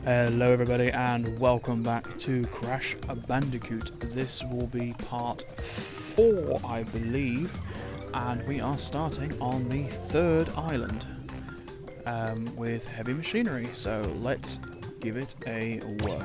Hello everybody and welcome back to Crash Bandicoot. This will be part 4 I believe, and we are starting on the third island with heavy machinery, so let's give it a whirl.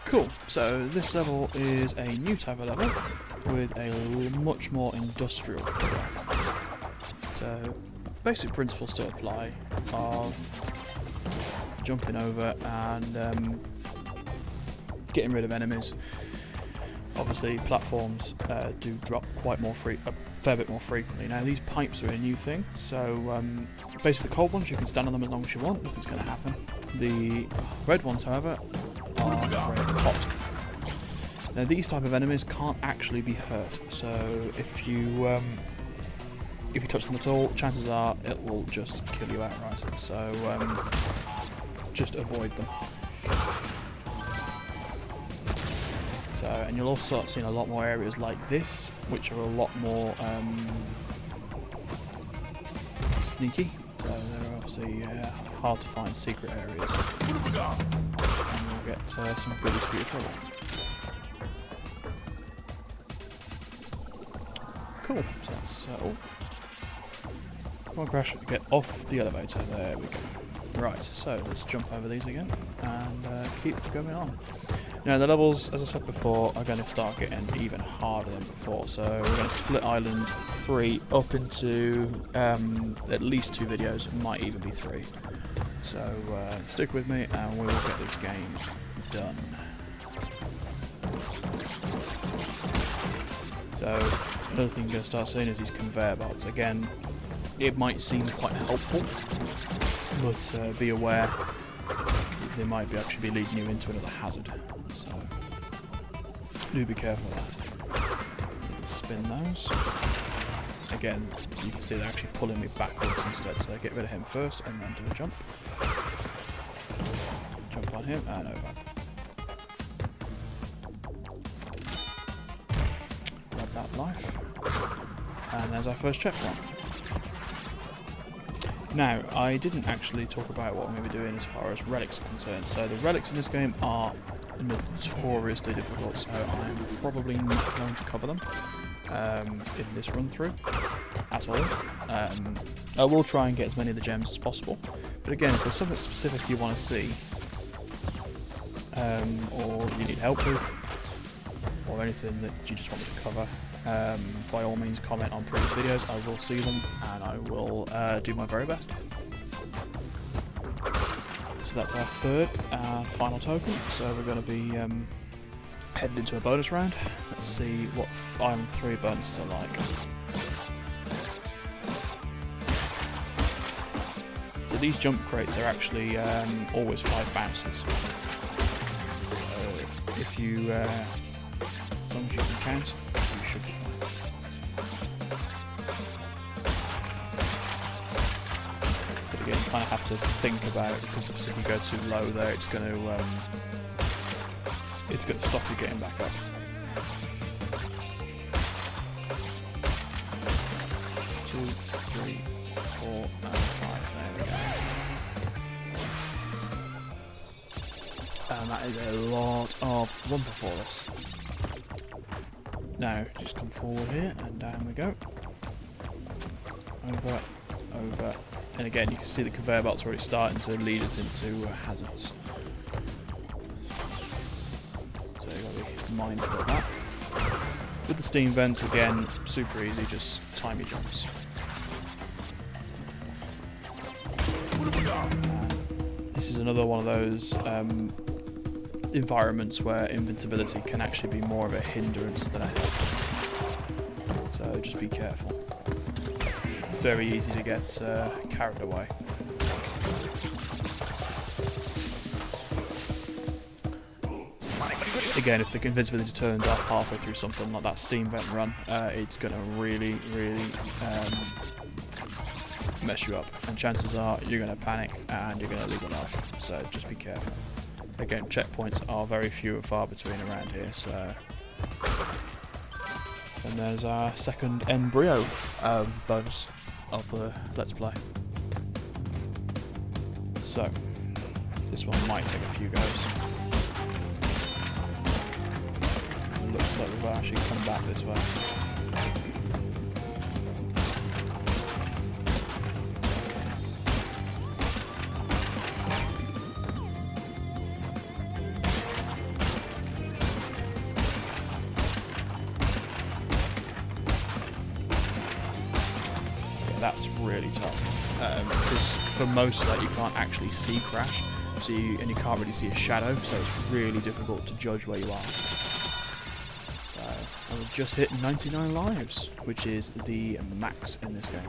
Cool, so this level is a new type of level with a much more industrial feel. So basic principles still apply of jumping over and getting rid of enemies. Obviously platforms do drop a fair bit more frequently. Now these pipes are a new thing, so basically the cold ones you can stand on them as long as you want, nothing's going to happen. The red ones however are very hot. Now these type of enemies can't actually be hurt, so if you touch them at all, chances are it will just kill you outright, so just avoid them. So, and you'll also start seeing a lot more areas like this, which are a lot more sneaky, so they're obviously hard to find secret areas, and you'll get some goodies for your trouble. Cool, so that's all. Come on Crash, get off the elevator, there we go. Right, so let's jump over these again and keep going on. Now the levels, as I said before, are going to start getting even harder than before, so we're going to split Island 3 up into at least 2 videos, it might even be 3. So stick with me and we will get this game done. So another thing you're going to start seeing is these conveyor belts. Again, it might seem quite helpful, but be aware they might actually be leading you into another hazard. So do be careful of that. Spin those. Again, you can see they're actually pulling me backwards instead, so get rid of him first and then do a jump. Jump on him and over. Grab that life. And there's our first checkpoint. Now, I didn't actually talk about what I'm going to be doing as far as relics are concerned. So the relics in this game are notoriously difficult, so I'm probably not going to cover them in this run through at all. I will try and get as many of the gems as possible, but again, if there's something specific you want to see or you need help with, or anything that you just want me to cover, by all means comment on previous videos, I will see them and I will do my very best. So that's our third final token, so we're going to be heading into a bonus round. Let's see what Island 3 bonuses are like. So these jump crates are actually always 5 bounces. So if you, as long as you can count, you should be fine. But again, you kind of have to think about it, because obviously if you go too low there, it's going to stop you getting back up. Two, three, 4, and 5. There we go. And that is a lot of lumber for us. Now, just come forward here, and down we go. Over, over, and again, you can see the conveyor belt's already starting to lead us into hazards. So you've got to be mindful of that. With the steam vents, again, super easy, just time your jumps. This is another one of those environments where invincibility can actually be more of a hindrance than a help. So just be careful. It's very easy to get carried away. Again, if the invincibility turns off halfway through something like that steam vent run, it's going to really mess you up, and chances are you're going to panic and you're going to lose a life, so just be careful. Again, checkpoints are very few and far between around here, so And there's our second embryo bonus of the Let's Play. So, this one might take a few goes. It looks like we've actually come back this way. That's really tough, because for most of that you can't actually see Crash, and you can't really see a shadow, so it's really difficult to judge where you are. So I've just hit 99 lives, which is the max in this game.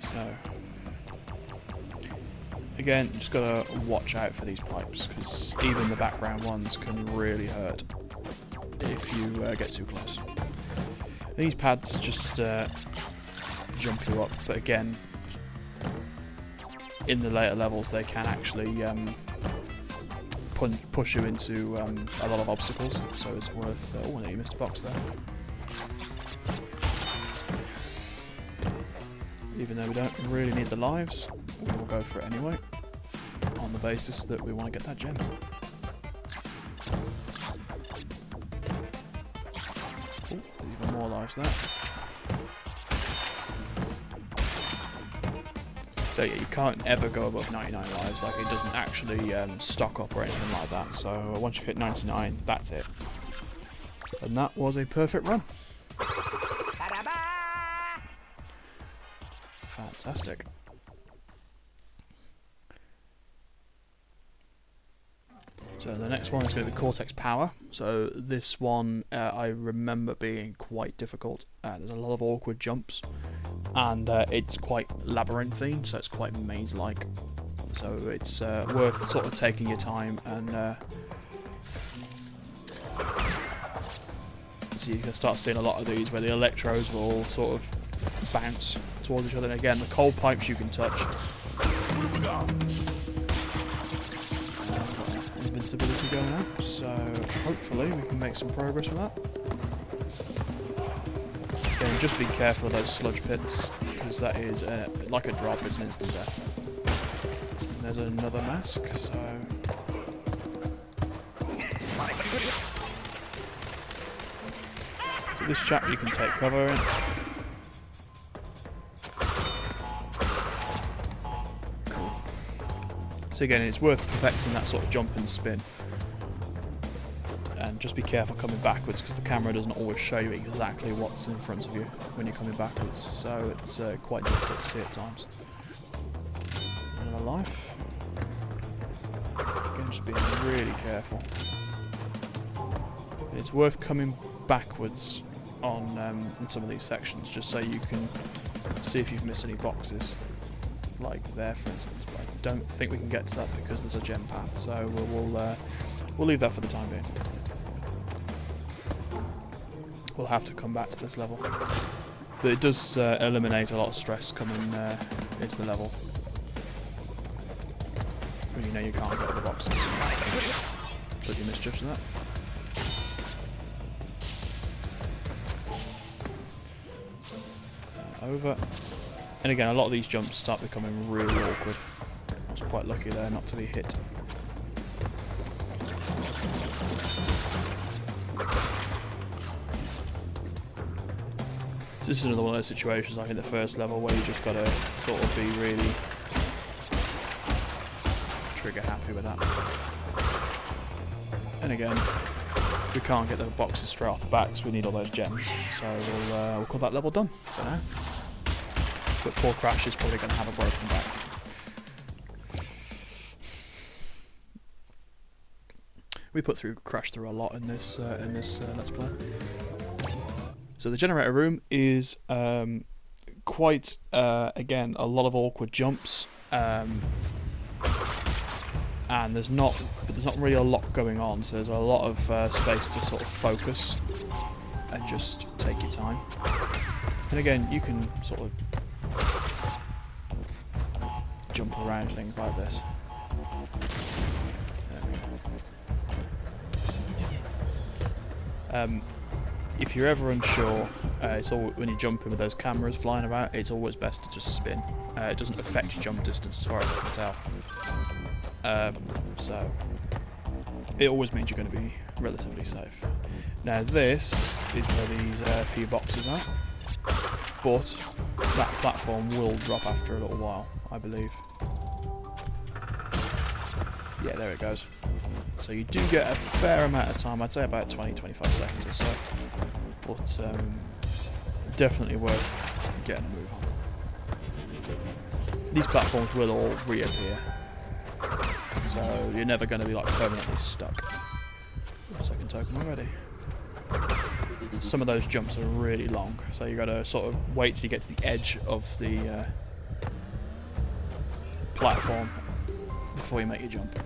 So again, just gotta watch out for these pipes, because even the background ones can really hurt if you get too close. These pads just jump you up, but again, in the later levels they can actually push you into a lot of obstacles, so it's worth... oh, no, you missed a box there. Even though we don't really need the lives, we will go for it anyway, on the basis that we want to get that gem. More lives there. So yeah, you can't ever go above 99 lives, like it doesn't actually stock up or anything like that, so once you hit 99, that's it. And that was a perfect run. Fantastic. So the next one is going to be Cortex Power. So this one I remember being quite difficult. There's a lot of awkward jumps, and it's quite labyrinthine, so it's quite maze-like. So it's worth sort of taking your time, and so you can start seeing a lot of these where the electrodes will all sort of bounce towards each other. And again, the cold pipes you can touch. Invincibility going up, so hopefully we can make some progress with that. Again, just be careful of those sludge pits, because that is like a drop, it's an instant death. And there's another mask, so... So this chap you can take cover in. So again, it's worth perfecting that sort of jump and spin. And just be careful coming backwards, because the camera doesn't always show you exactly what's in front of you when you're coming backwards. So it's quite difficult to see at times. Another life. Again, just being really careful. It's worth coming backwards on in some of these sections, just so you can see if you've missed any boxes. Like there, for instance, but I don't think we can get to that because there's a gem path, so we'll leave that for the time being. We'll have to come back to this level, but it does eliminate a lot of stress coming into the level when you know you can't get the boxes. But you misjudged that. Over. And again, a lot of these jumps start becoming really awkward. I was quite lucky there not to be hit. So this is another one of those situations like in the first level where you just got to sort of be really trigger happy with that. And again, we can't get the boxes straight off the back, so we need all those gems. So we'll call that level done for now. But poor Crash is probably going to have a broken back. We put Crash through a lot in this Let's Play. So the generator room is quite again a lot of awkward jumps, and there's not really a lot going on. So there's a lot of space to sort of focus and just take your time. And again, you can sort of jump around things like this. If you're ever unsure, it's all when you're jumping with those cameras flying about, it's always best to just spin. It doesn't affect your jump distance as far as I can tell. So it always means you're going to be relatively safe. Now this is where these few boxes are, but that platform will drop after a little while, I believe. Yeah, there it goes. So you do get a fair amount of time, I'd say about 20-25 seconds or so, but definitely worth getting a move on. These platforms will all reappear, so you're never going to be like permanently stuck. Second token already. Some of those jumps are really long, so you got to sort of wait till you get to the edge of the platform before you make your jump.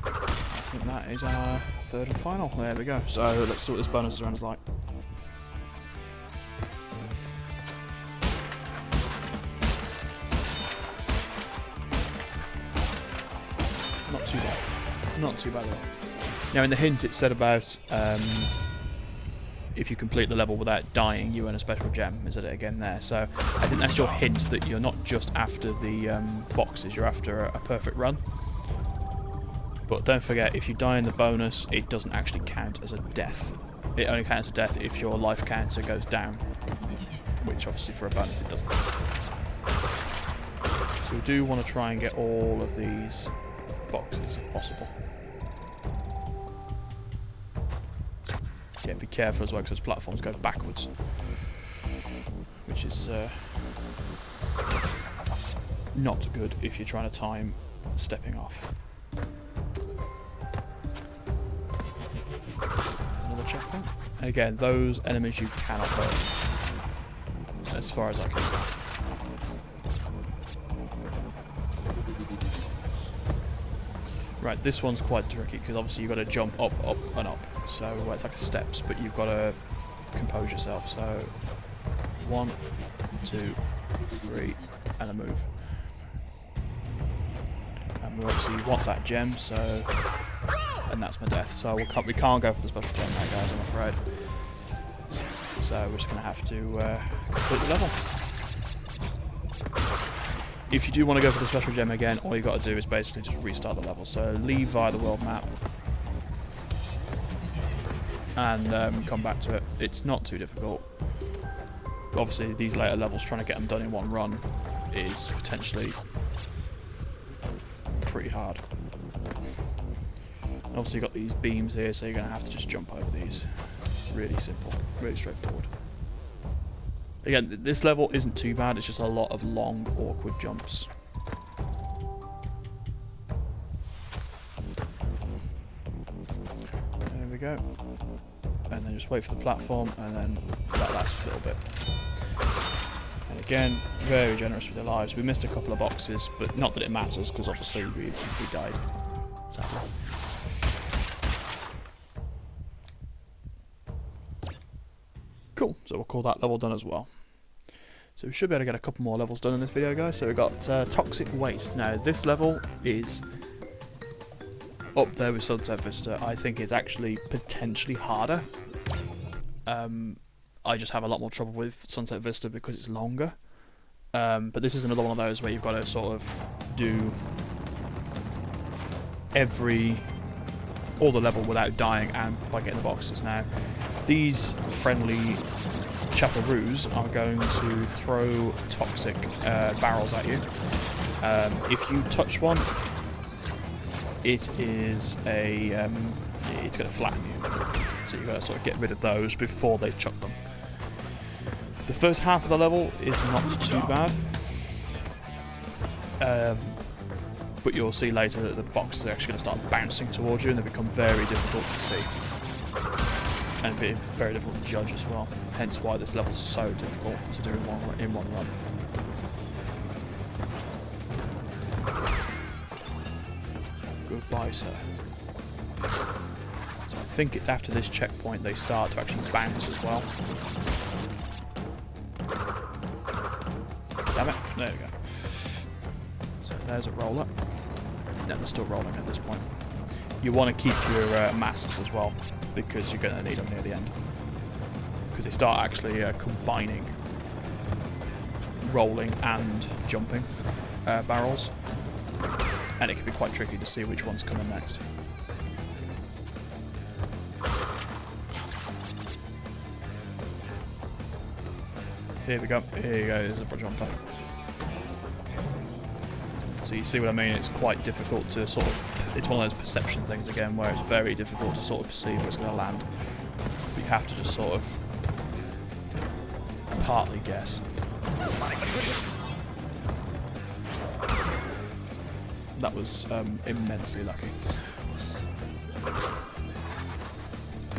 I think that is our third and final. There we go. So let's see what this bonus round is like. Not too bad. Not too bad at all. Now in the hint it said about if you complete the level without dying you earn a special gem. Is it again there? So I think that's your hint that you're not just after the boxes, you're after a perfect run. But don't forget, if you die in the bonus, it doesn't actually count as a death. It only counts as a death if your life counter goes down, which obviously for a bonus it doesn't. So we do want to try and get all of these boxes if possible. Yeah, be careful as well because those platforms go backwards, which is not good if you're trying to time stepping off. Another checkpoint. And again, those enemies you cannot hurt, as far as I can tell. Right, this one's quite tricky because obviously you've got to jump up, up, and up. So well, it's like steps, but you've got to compose yourself. So 1, 2, 3, and a move. And we obviously want that gem, so and that's my death. So we can't go for the special gem now, guys. I'm afraid. So we're just gonna have to complete the level. If you do want to go for the special gem again, all you got to do is basically just restart the level. So leave via the world map and come back to it. It's not too difficult. Obviously, these later levels, trying to get them done in one run is potentially pretty hard. And obviously, you've got these beams here, so you're going to have to just jump over these. Really simple, really straightforward. Again, this level isn't too bad, it's just a lot of long, awkward jumps. There we go. And then just wait for the platform, and then that lasts a little bit. And again, very generous with their lives. We missed a couple of boxes, but not that it matters, because obviously we died. Sadly. Cool, so we'll call that level done as well. So we should be able to get a couple more levels done in this video, guys. So we've got Toxic Waste. Now this level is up there with Sunset Vista. I think it's actually potentially harder. I just have a lot more trouble with Sunset Vista because it's longer. But this is another one of those where you've got to sort of do all the level without dying and by getting the boxes. Now these friendly chaperoos are going to throw toxic barrels at you. If you touch one, it is it's going to flatten you. So you've got to sort of get rid of those before they chuck them. The first half of the level is not too bad, but you'll see later that the boxes are actually going to start bouncing towards you and they become very difficult to see. And be very difficult to judge as well. Hence why this level is so difficult to do in one run. Goodbye, sir. So I think it's after this checkpoint they start to actually bounce as well. Damn it! There we go. So there's a roller. No, they're still rolling at this point. you want to keep your masks as well, because you're going to need them near the end. Because they start actually combining rolling and jumping barrels, and it can be quite tricky to see which one's coming next. Here we go, here you go, there's a jumper. So you see what I mean, it's quite difficult to sort of, it's one of those perception things again, where it's very difficult to sort of perceive where it's going to land. But you have to just sort of partly guess. That was immensely lucky.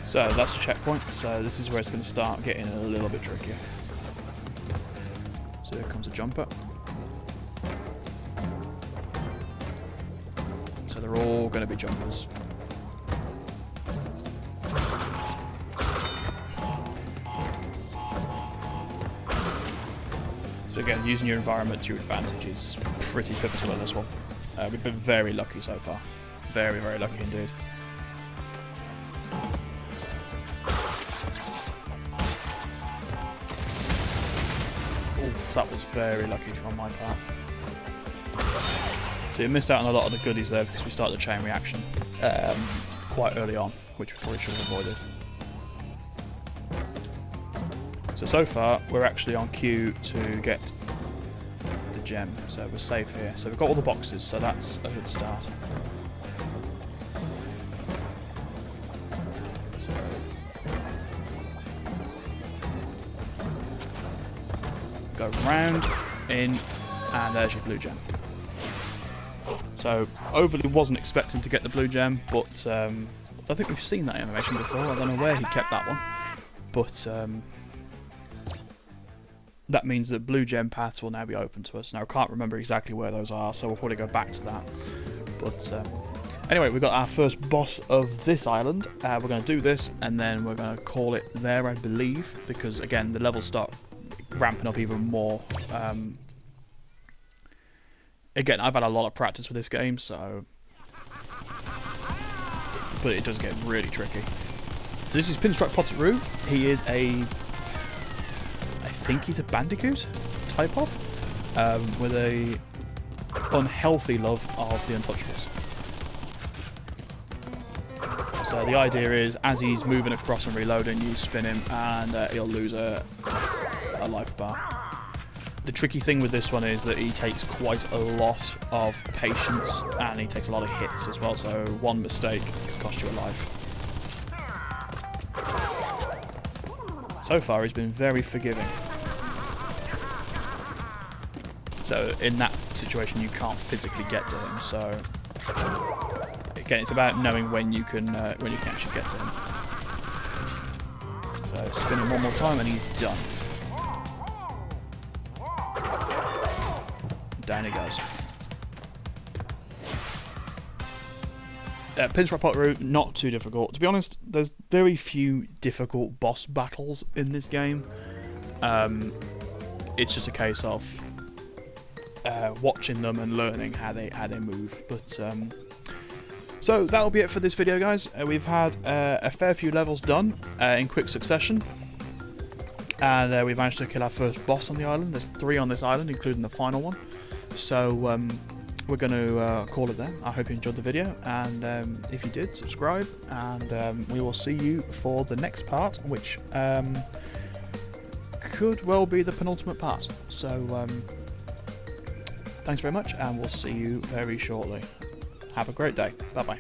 So that's a checkpoint, so this is where it's going to start getting a little bit trickier. So here comes a jumper. So they're all going to be jumpers. So again, using your environment to your advantage is pretty pivotal in this one. We've been very lucky so far. Very, very lucky indeed. Oof, that was very lucky from my part. So you missed out on a lot of the goodies there because we started the chain reaction quite early on, which we probably should have avoided. So far, we're actually on cue to get the gem, so we're safe here. So we've got all the boxes, so that's a good start. So go round, in, and there's your blue gem. So overly wasn't expecting to get the blue gem, but I think we've seen that animation before. I don't know where he kept that one, but that means that blue gem paths will now be open to us. Now I can't remember exactly where those are, so we'll probably go back to that. But anyway, we've got our first boss of this island. We're going to do this, and then we're going to call it there, I believe, because again the levels start ramping up even more. Again, I've had a lot of practice with this game, so, but it does get really tricky. So this is Pinstripe Potteroo. He is I think he's a Bandicoot type of, with a unhealthy love of the Untouchables. So the idea is, as he's moving across and reloading, you spin him, and he'll lose a life bar. The tricky thing with this one is that he takes quite a lot of patience, and he takes a lot of hits as well, so one mistake could cost you a life. So far he's been very forgiving. So in that situation you can't physically get to him, so again it's about knowing when you can actually get to him. So spin him one more time and he's done. Down he goes. Pinstripe Potteroo, not too difficult. To be honest, there's very few difficult boss battles in this game. It's just a case of watching them and learning how they move. But so that'll be it for this video, guys. We've had a fair few levels done in quick succession. And we've managed to kill our first boss on the island. There's 3 on this island, including the final one. So we're going to call it there. I hope you enjoyed the video, and if you did, subscribe, and we will see you for the next part, which could well be the penultimate part. So thanks very much, and we'll see you very shortly. Have a great day. Bye bye.